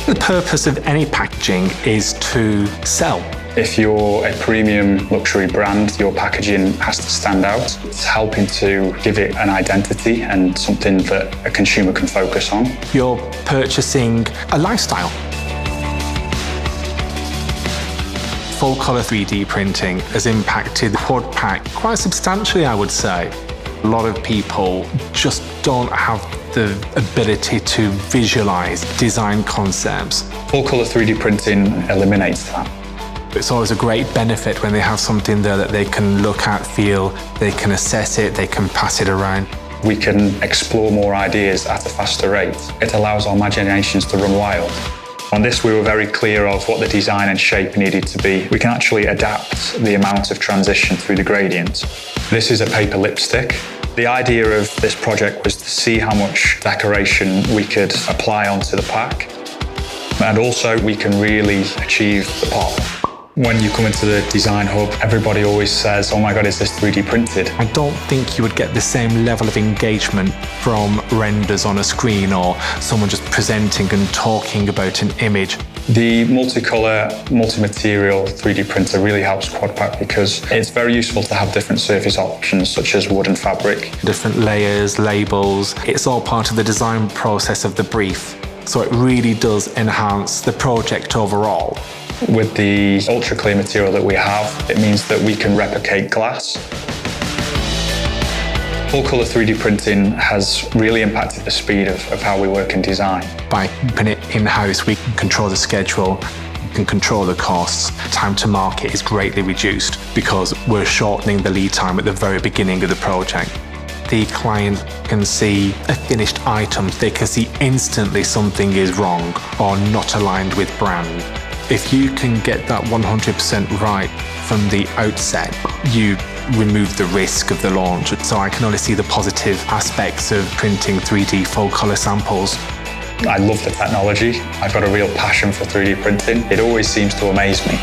The purpose of any packaging is to sell. If you're a premium luxury brand, your packaging has to stand out. It's helping to give it an identity and something that a consumer can focus on. You're purchasing a lifestyle. Full colour 3D printing has impacted Quadpack quite substantially, I would say. A lot of people just don't have the ability to visualize design concepts. Full colour 3D printing eliminates that. It's always a great benefit when they have something there that they can look at, feel, they can assess it, they can pass it around. We can explore more ideas at a faster rate. It allows our imaginations to run wild. On this, we were very clear of what the design and shape needed to be. We can actually adapt the amount of transition through the gradient. This is a paper lipstick. The idea of this project was to see how much decoration we could apply onto the pack. And also, we can really achieve the pop. When you come into the design hub, everybody always says, oh my God, is this 3D printed? I don't think you would get the same level of engagement from renders on a screen or someone just presenting and talking about an image. The multicolour, multi-material 3D printer really helps Quadpack because it's very useful to have different surface options such as wood and fabric. Different layers, labels, it's all part of the design process of the brief. So it really does enhance the project overall. With the ultra clear material that we have, it means that we can replicate glass. Full colour 3D printing has really impacted the speed of how we work in design. By keeping it in-house, we can control the schedule, we can control the costs. Time to market is greatly reduced because we're shortening the lead time at the very beginning of the project. The client can see a finished item, they can see instantly something is wrong or not aligned with brand. If you can get that 100% right from the outset, you remove the risk of the launch. So I can only see the positive aspects of printing 3D full colour samples. I love the technology. I've got a real passion for 3D printing. It always seems to amaze me.